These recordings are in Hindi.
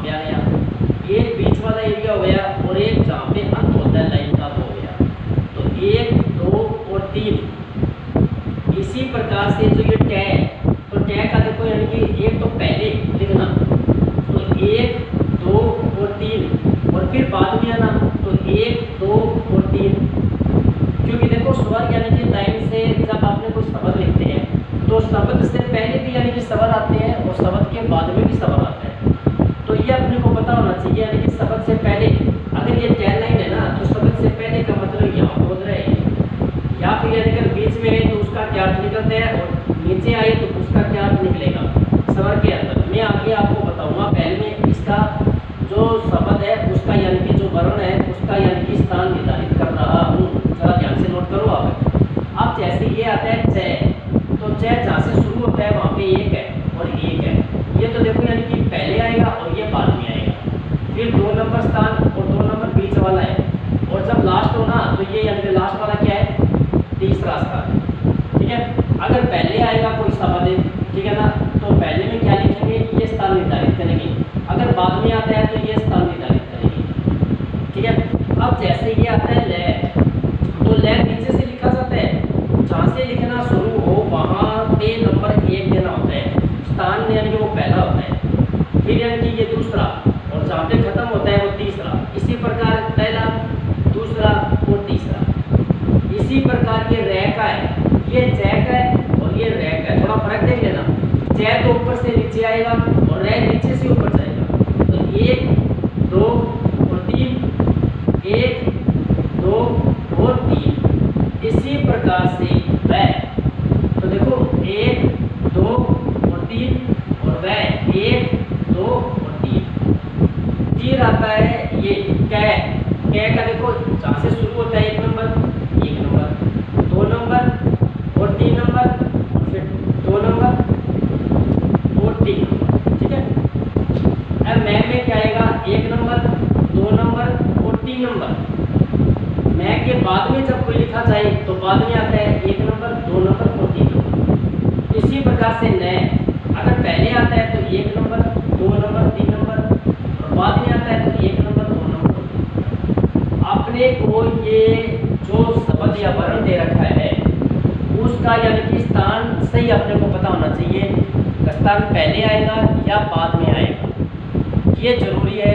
पे आ गया, एक बीच वाला एरिया हो गया और एक जहाँ पे अंत होता है लाइन का वो हो गया। तो 1 2 और 3। इसी प्रकार से जो ये टै, तो टै का देखो यानी कि एक तो पहले लिखना, तो 1 2 और 3 और फिर बाद में आना, तो 1 2 और 3। क्योंकि देखो स्वर यानी कि लाइन से जब आपने कोई शब्द लिखते हैं तो शब्द से पहले भी यानी कि स्वर आते हैं और शब्द के बाद में भी स्वर आता है। तो ये अपने को पता होना चाहिए यानी कि शब्द से पहले अगर ये टै लाइन है ना, तो शब्द से पहले का मतलब यहाँ बोल रहे हैं, या फिर यदि अगर बीच में है तो उसका क्या अर्थ निकलता है और नीचे आए तो उसका क्या अर्थ निकलेगा स्वर के अंदर। मैं आगे आपको बताऊंगा, पहले में इसका जो शब्द है उसका यानी कि जो वर्ण है उसका यानी कि स्थान निर्धारित कर रहा हूँ, जरा ध्यान से नोट करो आप। अब जैसे ये आता है च, तो च जहाँ से शुरू होता है वहाँ पे एक है और एक है, ये तो देखो यानी कि पहले आएगा और ये बाद में आएगा। फिर 2 नंबर स्थान और 2 नंबर बीच वाला है, और जब लास्ट हो ना तो ये यानी कि लास्ट वाला क्या है, तीसरा स्थान। ठीक है, अगर पहले आएगा कोई शब्द, ठीक है ना, तो पहले में क्या लिखेंगे, ये स्थान निर्धारित करेंगे, अगर बाद में आता है तो ये स्थान निर्धारित करेंगे। ठीक है, अब जैसे ये आता है ल, तो ल नीचे से लिखा जाता है, जहाँ से लिखना शुरू हो वहाँ पे नंबर 1 देना होता है, स्थान यानी कि वो पहला होता है, फिर यानी कि ये दूसरा, और जहाँ पे खत्म होता है वो तीसरा। इसी प्रकार पहला दूसरा और तीसरा। इसी प्रकार ये रै का है, ये जै का है और ये रै का है, थोड़ा फर्क देख लेना, जै तो ऊपर से नीचे आएगा और रै नीचे से ऊपर जाएगा। तो 1 2 और 3, 1 2 और 3। इसी प्रकार से वै, तो देखो 1 2 और 3 और वै 1 2 और 3। फिर आता है ये कै, कै का देखो जहाँ से शुरू होता है 1 नंबर 2 नंबर और 3 नंबर और फिर 2 नंबर और 3 नंबर। ठीक है, अब मैं में क्या आएगा, 1 नंबर 2 नंबर और 3 नंबर। मैं के बाद में जब कोई लिखा जाए तो बाद में आता है 1 नंबर 2 नंबर और 3 नंबर। इसी प्रकार से न, अगर पहले आता है तो 1 नंबर 2 नंबर 3 नंबर, और बाद में आता है तो 1 नंबर 2 नंबर। आपने को ये जो शब्द या वर्ण दे रखा है उसका यानी कि स्थान सही अपने को पता होना चाहिए, स्थान पहले आएगा या बाद में आएगा, ये जरूरी है।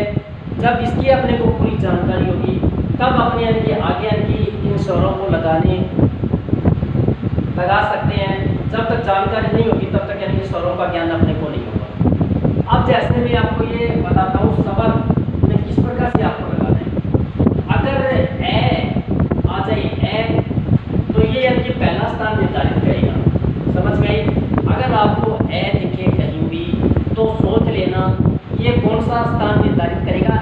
जब इसकी अपने को पूरी जानकारी होगी तब अपने यानी कि आगे यानी कि इन स्वरों को लगा सकते हैं। जब तक जानकारी नहीं होगी तब तक यानी कि स्वरों का ज्ञान अपने को नहीं होगा। अब जैसे मैं आपको ये बताता हूँ स्वर में किस प्रकार से आपको लगाना है। अगर ए आ जाए ए, तो ये यानी कि पहला स्थान निर्धारित करेगा, समझ गए। अगर आपको ए दिखे कहीं भी तो सोच लेना ये कौन सा स्थान निर्धारित करेगा,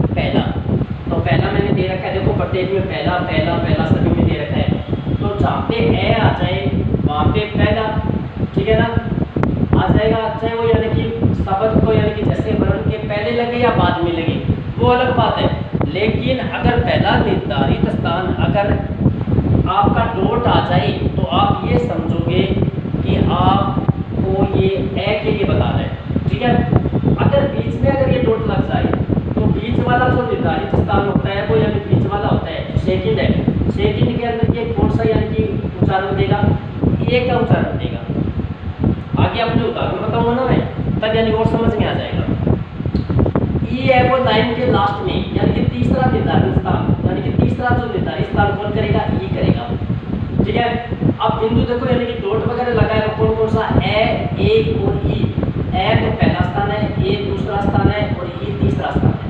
पहला। तो पहला मैंने दे रखा है, देखो प्रत्येक में पहला पहला पहला सभी में दे रखा है, तो जहाँ पे ए आ जाए वहाँ पे पहला, ठीक है ना, आ जाएगा। चाहे वो यानी कि शब्द को यानी कि जैसे वर्ण के पहले लगे या बाद में लगे वो अलग बात है, लेकिन अगर पहला निर्धारित स्थान अगर आपका डॉट आ जाए तो आप ये समझोगे कि आपको ये ए के लिए बता रहे हैं। ठीक है, अगर बीच में अगर ये डॉट लग जाए तो बीच वाला जो निर्धारित स्थान होता है वो यानी बीच वाला होता है, सेकंड है, सेकंड के अंदर ये कौन सा यानी कि उच्चारण देगा, ए का उच्चारण देगा। आगे आपने उदाहरण बताऊंगा ना मैं, तब यानी और समझ में आ जाएगा। ई है वो लाइन के लास्ट में यानी कि तीसरा निर्धारित स्थान, यानी कि तीसरा जो निर्धारित स्थान कौन करेगा, ई करेगा। ठीक है, अब बिंदु देखो यानी कि डॉट वगैरह लगाएगा कौन कौन सा, ए और ई। ए तो पहला स्थान है, ए दूसरा स्थान है और ई तीसरा स्थान है।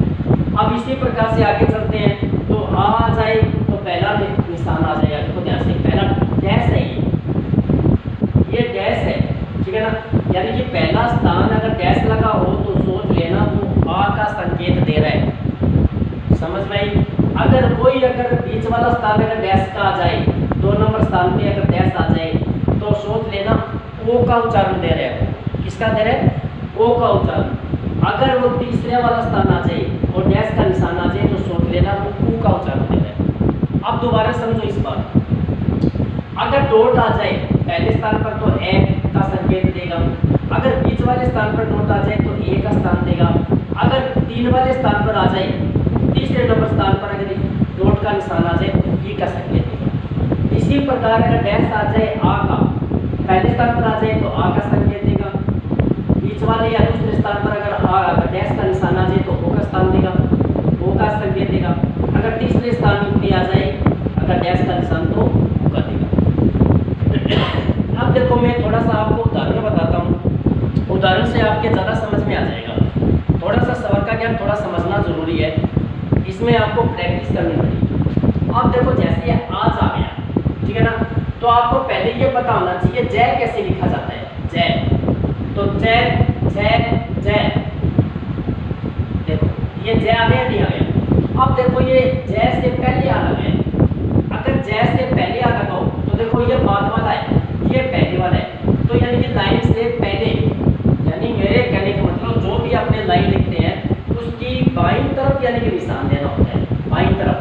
अब इसी प्रकार से आगे चलते हैं, तो आ जाए तो पहला निशान आ जाएगा, देखो ध्यान से, पहला डैश है, ये डैश है, ठीक है ना, यानी कि पहला स्थान अगर डैश लगा हो तो सोच लेना वो आ का संकेत दे रहा है, समझ में आई। अगर कोई अगर बीच वाला स्थान अगर डैश का आ जाए, 2 नंबर स्थान पे अगर डैश आ जाए तो सोच लेना ओ का उच्चारण दे रहे हैं, किसका दे रहे हैं, ओ का उच्चारण। अगर वो तीसरे वाला स्थान आ जाए और डैश का निशान आ जाए तो सोच लेना वो ऊ का उच्चारण दे रहे हैं। अब दोबारा समझो इस बात, अगर डॉट आ जाए पहले स्थान पर तो ए का संकेत देगा, अगर बीच वाले स्थान पर डॉट आ जाए तो ए का स्थान देगा, अगर 3 वाले स्थान पर आ जाए, तीसरे नंबर स्थान पर अगर डॉट का निशान आ जाए तो ई का संकेत देगा। इसी प्रकार अगर डैश आ जाए आ का, पहले स्थान पर आ जाए तो आ का संकेत देगा। बीच वाले या दूसरे स्थान पर अगर डैश का निशान आ जाए तो ओ का स्थान देगा, ओ का संकेत देगा। अगर तीसरे स्थान पे आ जाए अगर डैश का निशान तो ओ का देगा। अब देखो मैं थोड़ा सा आपको उदाहरण बताता हूँ, उदाहरण से आपके ज़्यादा समझ में आ जाएगा। थोड़ा सा सवाल का ज्ञान थोड़ा समझना ज़रूरी है, इसमें आपको प्रैक्टिस करनी पड़ेगी। अब देखो जैसे आज आ गया, ठीक है ना, तो आपको पहले ये पता होना चाहिए जय कैसे लिखा जाता है। जय, तो जय जय जय, देखो ये जय आ गया नहीं आ गया। अब देखो ये जय से पहले आ गया, अगर जय से पहले आ लगा हो तो देखो ये बाद वाला है, ये पहले वाला है, तो यानी कि लाइन से पहले, यानी मेरे कहने का मतलब जो भी अपने लाइन लिखते हैं उसकी बाईं तरफ यानी कि निशान देना होता है, बाईं तरफ।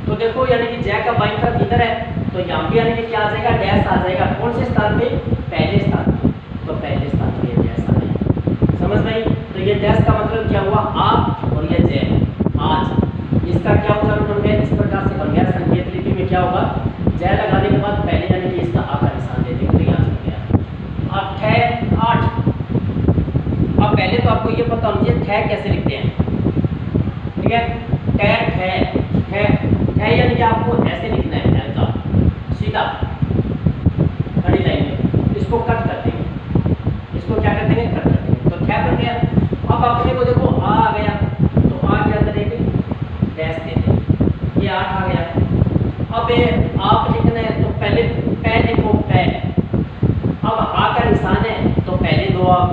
तो देखो यानी कि जय का बाईं तरफ इधर है, तो यहाँ पे यानी कि क्या आ जाएगा, डैश आ जाएगा। कौन से स्थान पे, पहले स्थान पे, तो पहले स्थान पे ये डैश आ जाएगा। समझ में आई? तो ये डैश का मतलब क्या हुआ, आ, और ये जय आज, इसका क्या उदाहरण बन गया, इस प्रकार से बन गया। संकेत लिपि में क्या होगा, जय लगाने के बाद पहले यानी कि इसका आ का निशान दे देंगे, तो यहाँ से गया। अब ठे आठ, अब पहले तो आपको ये पता होना चाहिए ठे कैसे लिखते हैं, ठीक है। ठे ठे ठे ठे यानी कि आपको ऐसे लिखना है, ऐसा सीधा खड़ी लाइन में, इसको कट कर देंगे, इसको क्या कर देंगे, कट कर देंगे, तो ठे बन गया। अब अपने को देखो आ गया, तो आ के अंदर एक डैश दे देंगे, ये 8 आ गया। अब आप लिखना है तो पहले पै लिखो, पै। अब आ का निशान है तो पहले दो आप।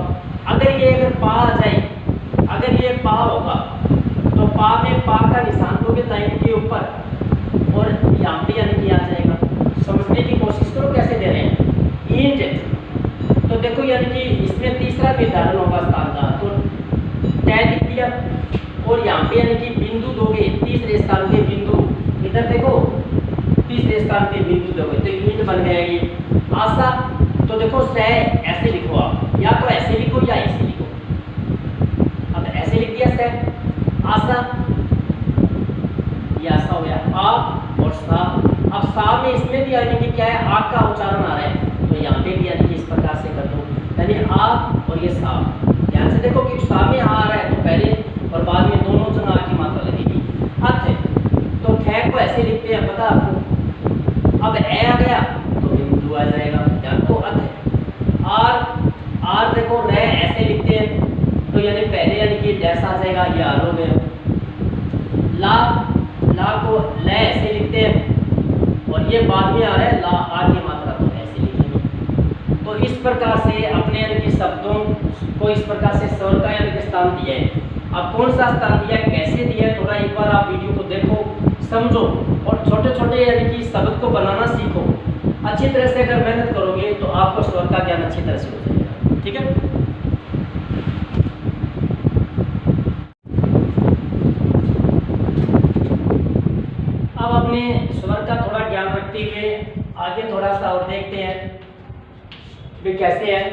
अगर ये अगर पा आ जाए, अगर ये पा होगा तो पा में पा का निशान दोगे लाइन के ऊपर, और यहाँ पे यानी कि आ जाएगा। समझने की कोशिश करो कैसे दे रहे हैं, ईंट। तो देखो यानी कि इसमें तीसरा निर्धारण होगा स्थान का, तो टै लिख दिया, और यहाँ पे यानी कि बिंदु दोगे, तीसरे स्थान के बिंदु, इधर देखो तीसरे स्थान पे बिंदु दोगे तो ईंट बन गया ये। आशा, तो देखो से ऐसे लिखो आप, या तो ऐसे लिखो या ऐसे लिखो। अब ऐसे लिख दिया से, आशा, ये आशा हो गया, आ और सा। अब सा में इसमें भी यानी कि क्या है, आग का उच्चारण आ रहा है, तो यहाँ पे भी यानी कि इस प्रकार से कर दो, यानी आ और ये सा। ध्यान से देखो कि सा में आ रहा है तो पहले और बाद में दोनों जगह आ की मात्रा लगेगी। अर्थ, तो ठे को ऐसे लिखते हैं, पता आपको। अब ए आ गया तो बिंदु आ जाएगा, ध्यान तो अर्थ। आर, आर देखो रे ऐसे लिखते हैं, तो यानी पहले यानी कि डैश आ जाएगा, ये आर हो गया। ला, ला को ले ऐसे लिखते हैं, और ये बाद में आ रहा है ला, आ की मात्रा तो ऐसे लिखेंगे। तो इस प्रकार से अपने यानी कि शब्दों को इस प्रकार से स्वर का यानी कि स्थान दिया है। अब कौन सा स्थान दिया है, कैसे दिया है, थोड़ा एक बार आप वीडियो को देखो, समझो, और छोटे छोटे यानी कि शब्द को बनाना सीखो। अच्छी तरह से अगर मेहनत करोगे तो आपको स्वर का ज्ञान अच्छी तरह से हो जाएगा, ठीक है। अब अपने स्वर का थोड़ा ज्ञान रखते हुए आगे थोड़ा सा और देखते हैं भी कैसे है।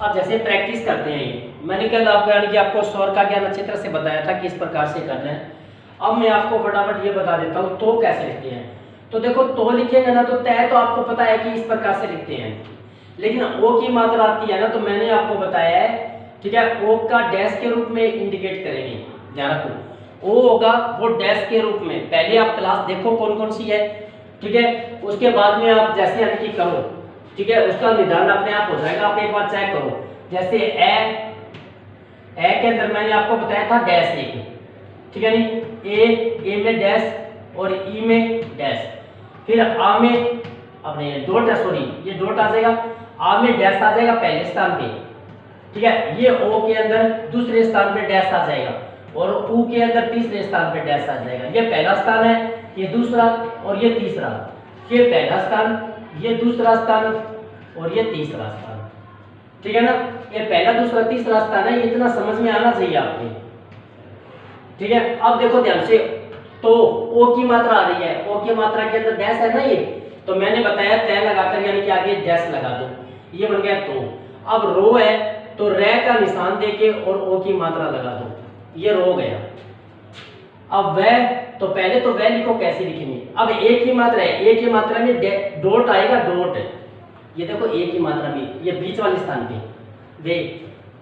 अब जैसे प्रैक्टिस करते हैं, ये मैंने कल आपको यानी कि आपको स्वर का ज्ञान अच्छी तरह से बताया था कि इस प्रकार से करना है। अब मैं आपको फटाफट ये बता देता हूँ तो कैसे लिखते हैं। तो देखो तो लिखेंगे ना, तो तय तो आपको पता है कि इस प्रकार से लिखते हैं, लेकिन ओ की मात्रा आती है ना, तो मैंने आपको बताया है, ठीक है। ओ का डैश के रूप में इंडिकेट करेंगे, ध्यान रखो। ओ होगा वो डैश के रूप में, पहले आप क्लास देखो कौन कौन सी है, ठीक है। उसके बाद में आप जैसे यानी कि करो, ठीक है, उसका निर्धारण अपने आप हो जाएगा। आप एक बार चेक करो, जैसे ए के अंदर मैंने आपको बताया था डैश एक, ठीक है नहीं, ए में डैश और ई में डैश, फिर आ में अपने डॉट है, सॉरी ये डॉट आ जाएगा, आ में डैश आ जाएगा पहले स्थान पे, ठीक है। ये ओ के अंदर दूसरे स्थान पे डैश आ जाएगा, और ऊ के अंदर तीसरे स्थान पे डैश आ जाएगा। ये पहला स्थान है, ये दूसरा और ये तीसरा, ये पहला स्थान, ये दूसरा स्थान और ये तीसरा स्थान, ठीक है ना। ये पहला दूसरा तीसरा स्थान है, इतना समझ में आना चाहिए आपके, ठीक है। अब देखो ध्यान से, तो ओ की मात्रा आ रही है, ओ की मात्रा के अंदर डैश है ना ये, तो मैंने बताया तय लगाकर यानी कि आगे डैश लगा दो, ये बन गया तो। अब रो है तो रे का निशान देके और ओ की मात्रा लगा दो, ये रो गया, अब वह, तो पहले तो वह लिखो, कैसे लिखेंगे? अब एक ही मात्रा है, एक ही मात्रा में डॉट आएगा, डॉट, ये देखो एक ही मात्रा में, ये बीच वाले स्थान पे वे।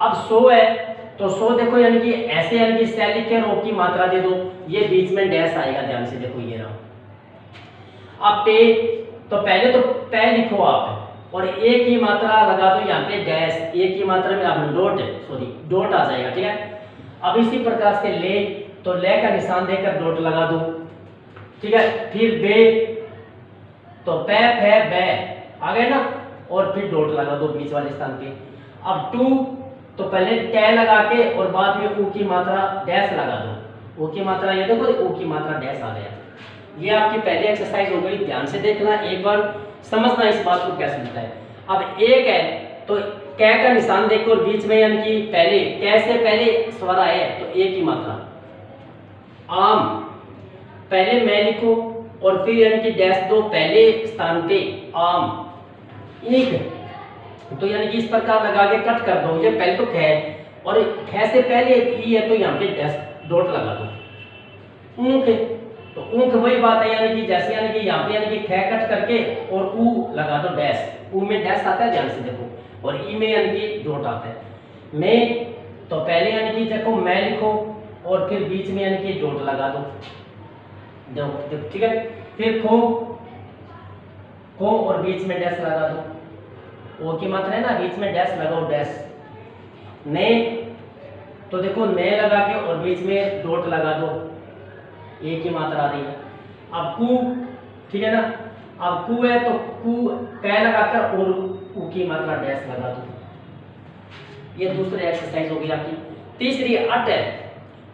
अब 100 है तो 100 देखो यानी कि ऐसे, यानी कि सेल लिख के रो की मात्रा दे दो, ये बीच में डैश आएगा, ध्यान से देखो ये रहा। अब पे, तो पहले तो पे लिखो आप और एक ही मात्रा लगा दो यहाँ पे डैश, एक ही मात्रा में आप डॉट, सॉरी डॉट आ जाएगा, ठीक है। अब इसी प्रकार से ले, तो ले का निशान देकर डॉट लगा दो, ठीक है। फिर बे, तो पे फे बे आ गए ना, और फिर डॉट लगा दो बीच वाले स्थान पे। अब टू, तो पहले टे लगा के और बाद में ऊ की मात्रा डैश लगा दो, ऊ की मात्रा ये देखो, ऊ की मात्रा डैश आ गया। ये आपकी पहली एक्सरसाइज हो गई, ध्यान से देखना, एक बार समझना इस बात को कैसे होता है। अब एक है तो कै का निशान देखो और बीच में यानी कि पहले, कै से पहले स्वर है तो एक ही मात्रा। आम, पहले मैं लिखो और फिर यानी कि डैश दो पहले स्थान पे, आम। ईख, तो यानी कि इस प्रकार लगा के कट कर दो, ये पहले तो खे और खे से पहले ई है तो यहाँ पे डैश डॉट लगा दो। ऊख, तो ऊख वही बात है, यानी कि जैसे यानी कि यहाँ पे यानी कि खे कट करके और ऊ लगा दो डैश, ऊ में डैश आता है, ध्यान से देखो, और ई में यानी कि डॉट आता है। मैं, तो पहले यानी कि देखो मैं लिखो और फिर बीच में यानी कि डॉट लगा दो, देखो ठीक है। फिर खो, खो और बीच में डैश लगा दो, ओ की मात्रा है ना, बीच में डैश लगाओ, डैश। ने, तो देखो ने लगा के और बीच में डॉट लगा दो, एक ही मात्रा आ रही है। अब कू, ठीक है ना, अब कू है तो कू कै लगाकर और ऊ की मात्रा डैश लगा दो। ये दूसरी एक्सरसाइज होगी आपकी। तीसरी अट है,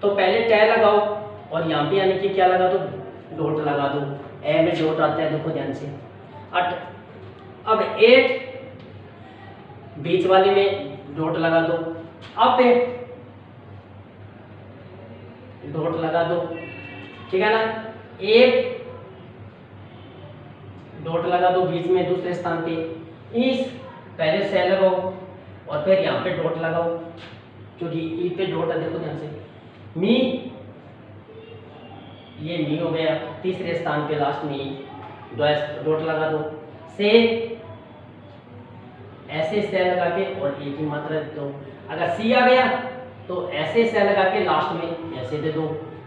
तो पहले कै लगाओ और यहाँ पे यानी कि क्या लगा दो, डॉट लगा दो, ए में डॉट आता है, देखो ध्यान से, अट। अब एट, बीच वाले में डॉट लगा दो, अब डॉट लगा दो, ठीक है ना। एक, डॉट लगा दो बीच में दूसरे स्थान पे। इस, पहले से लगाओ और फिर यहाँ पे डॉट लगाओ, क्योंकि ई पे डॉट है, देखो ध्यान से। मी, ये मी हो गया, तीसरे स्थान पे लास्ट में डॉट लगा दो। से, ऐसे से लगा के और एक ही मात्रा दे दो। अगर सी आ गया तो ऐसे से लगा के लास्ट में ऐसे दे दो।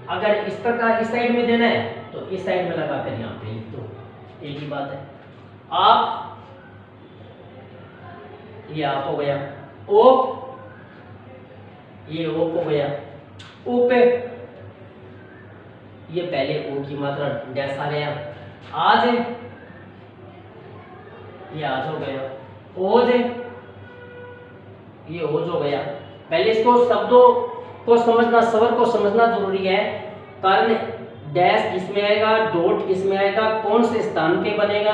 अगर इस प्रकार इस साइड में देना है तो इस साइड में लगा कर यहाँ पे लिख दो, एक ही बात है। आप, ये आप हो गया। ओप, ये ओप हो गया। ओप, ये पहले ओ की मात्रा डैश आ गया। आज, ये आज हो गया। ओज, ये ओज हो गया। पहले इसको शब्दों को समझना, स्वर को समझना जरूरी है, कारण डैश किसमें आएगा, डॉट किसमें आएगा, कौन से स्थान पे बनेगा।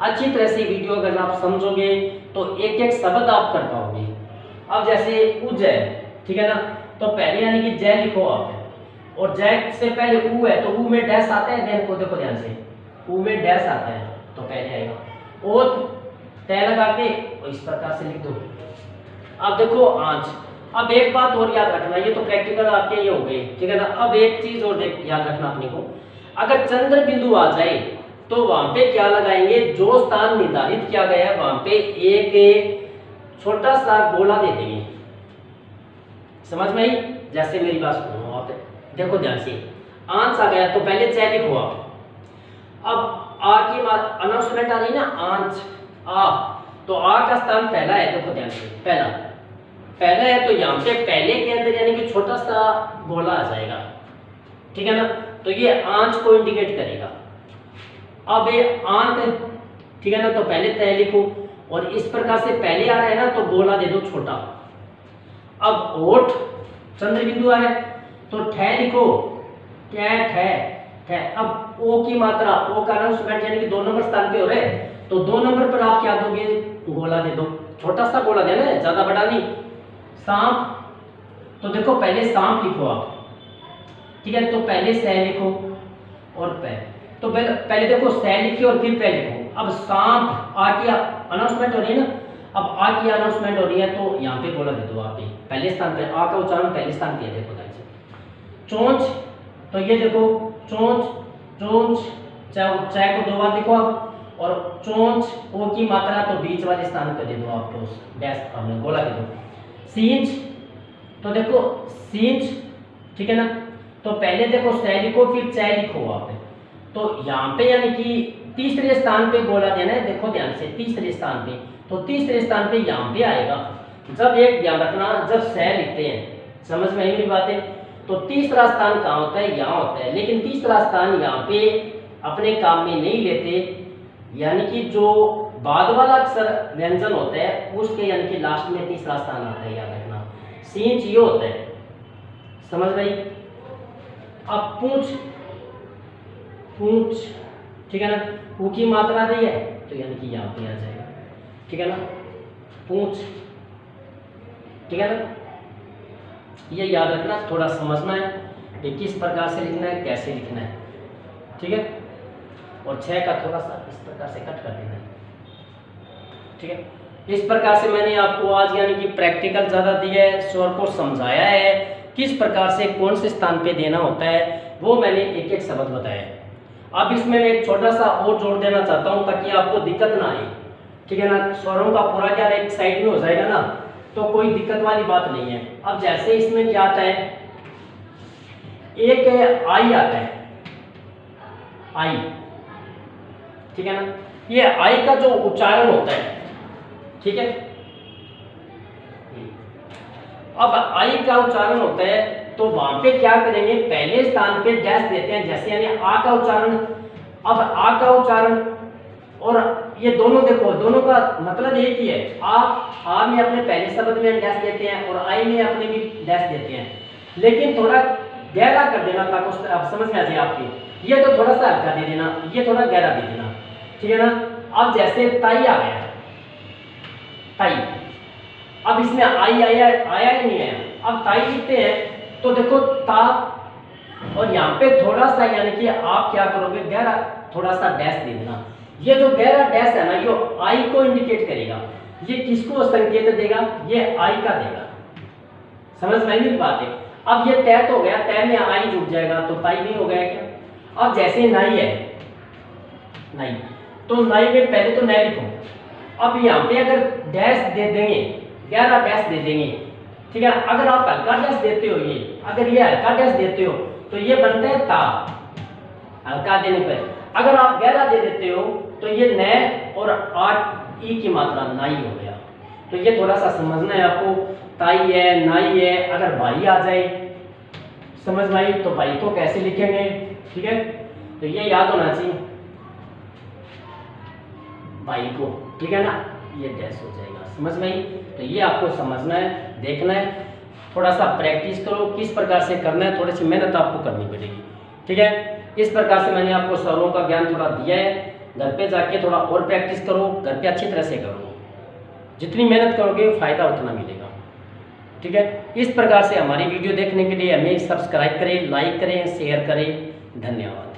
अच्छी तरह से वीडियो अगर आप समझोगे तो एक एक शब्द आप कर पाओगे। अब जैसे उज है, ठीक है ना, तो पहले यानी कि जय लिखो आप और जय से पहले ऊ है तो ऊ में डैश आता है, देन को देखो ध्यान से, ऊ में डैश आता है तो पहले आएगा। ओत, तय लगा के और इस प्रकार से लिख दो। अब देखो आंच, अब एक बात और याद रखना, ये तो प्रैक्टिकल आपके ये हो गए, ठीक है ना। अब एक चीज और याद रखना अपने को, अगर चंद्र बिंदु आ जाए तो वहां पे क्या लगाएंगे, जो स्थान निर्धारित किया गया है वहां पे एक छोटा सा गोला दे देंगे। समझ में आई? जैसे मेरी बात सुनो आप, देखो ध्यान से, आंच आ गया तो पहले चय लिखो आप। अब आ की बात अनाउंसमेंट आ रही ना, आंच, आ, तो आ का स्थान पहला है, देखो ध्यान से, पहला पहला है तो यहाँ पे पहले के अंदर यानी कि छोटा सा गोला आ जाएगा, ठीक है ना, तो ये आंच को इंडिकेट करेगा। अब ये आंत, ठीक है ना, तो पहले तय लिखो और इस प्रकार से पहले आ रहा है ना तो गोला दे दो छोटा। अब ओठ, चंद्र बिंदु आ रहा है तो ठह लिखो, ठह ठह। अब ओ की मात्रा, ओ का अनाउंसमेंट यानी कि 2 नंबर स्थान पे हो रहे हैं तो 2 नंबर पर आप क्या दोगे, गोला दे दो, छोटा सा गोला देना है, ज्यादा बड़ा नहीं। सांप, तो देखो पहले सांप लिखो आप, ठीक है, तो पहले सह लिखो और पै, तो पहले देखो सह लिखिए और फिर पै लिखो। अब सांप, आ की अनाउंसमेंट हो रही है ना, अब आ की अनाउंसमेंट हो रही है तो यहाँ पे गोला दे दो आप, पहले स्थान पे आ का उच्चारण पहले स्थान पे, देखो ध्यान से। चोंच, तो ये देखो चोंच चोंच, चाय को 2 बार लिखो आप, और चोंच ओ की मात्रा तो बीच वाले स्थान पे दे दो आपको, डैश हमने गोला दे दो। सींच, तो देखो सींच, ठीक है ना। तो पहले देखो सै लिखो फिर चै लिखो आप, तो यहाँ पे यानी कि तीसरे स्थान पे गोला देना है, देखो ध्यान से तीसरे स्थान पे, तो तीसरे स्थान पे यहाँ पे आएगा। जब एक ध्यान रखना, जब सै लिखते हैं, समझ में आई मेरी बात है, तो तीसरा स्थान कहाँ होता है, यहाँ होता है, लेकिन तीसरा स्थान यहाँ पे अपने काम में नहीं लेते, यानी कि जो बाद वाला अक्षर व्यंजन होता है उसके यानी कि लास्ट में तीसरा स्थान आता है, याद रखना। सींच ये होता है, समझ में आई। अब पूंछ, पूंछ, ठीक है ना, ऊ की मात्रा दी है तो यानी कि यहाँ पे आ जाएगा, ठीक है ना, पूंछ, ठीक है ना। ये याद रखना, थोड़ा समझना है कि किस प्रकार से लिखना है, कैसे लिखना है, ठीक है। और 6 का थोड़ा सा इस प्रकार से कट कर देना है, ठीक है। इस प्रकार से मैंने आपको आज यानी कि प्रैक्टिकल ज़्यादा दिया है, स्वर को समझाया है, किस प्रकार से कौन से स्थान पे देना होता है, वो मैंने एक एक शब्द बताया है। अब इसमें मैं एक छोटा सा और जोड़ देना चाहता हूँ ताकि आपको दिक्कत ना आए, ठीक है ना। स्वरों का पूरा ज्ञान एक साइड में हो जाएगा ना, तो कोई दिक्कत वाली बात नहीं है। अब जैसे इसमें क्या आता है, एक आई आता है, आई, ठीक है ना। ये आई का जो उच्चारण होता है, ठीक है, अब आई का उच्चारण होता है तो वहां पे क्या करेंगे, पहले स्थान पे डैश देते हैं, जैसे यानी आ का उच्चारण। अब आ का उच्चारण और ये दोनों देखो, दोनों का मतलब एक ही है। आ में अपने पहले शब्द में डैश देते हैं और आई में अपने भी डैश देते हैं, लेकिन थोड़ा गहरा कर देना ताकि आप समझ में आ जाए आपकी। ये तो थोड़ा सा हल्का दे देना, ये थोड़ा गहरा दे देना, ठीक है ना। अब जैसे ताई आ गया, ताई, अब इसमें आई आया या नहीं आया। अब ताई लिखते हैं तो देखो ता, और यहाँ पे थोड़ा सा यानी कि आप क्या करोगे, गहरा थोड़ा सा डैश दे देना। ये जो गहरा डैश है ना, ये आई को इंडिकेट करेगा। ये किसको संकेत देगा, ये आई का देगा। समझ में नहीं बात है। अब ये तय तो हो गया, तय में आई जुड़ जाएगा तो ताई नहीं हो गया क्या। अब जैसे नाई है, नाई, तो नाई में पहले तो नए लिखो। अब यहाँ पे अगर डैश दे देंगे, गहरा डैश दे देंगे, ठीक है। अगर आप हल्का डैश देते हो, ये अगर ये हल्का डैश देते हो तो ये बनता है ता, हल्का देने पर। अगर आप गहरा दे देते हो तो ये नए और आठ ई की मात्रा नाई हो गया। तो ये थोड़ा सा समझना है आपको। ताई है, नाई है, अगर भाई आ जाए समझ में आई तो भाई को कैसे लिखेंगे, ठीक है। तो ये याद होना चाहिए भाई को, ठीक है ना, ये डैश हो जाएगा, समझ में आई। तो ये आपको समझना है, देखना है, थोड़ा सा प्रैक्टिस करो, किस प्रकार से करना है, थोड़ी सी मेहनत आपको करनी पड़ेगी, ठीक है। इस प्रकार से मैंने आपको स्वरों का ज्ञान थोड़ा दिया है। घर पे जाके थोड़ा और प्रैक्टिस करो, घर पे अच्छी तरह से करो। जितनी मेहनत करोगे फायदा उतना मिलेगा, ठीक है। इस प्रकार से हमारी वीडियो देखने के लिए हमें सब्सक्राइब करें, लाइक करें, शेयर करें। धन्यवाद।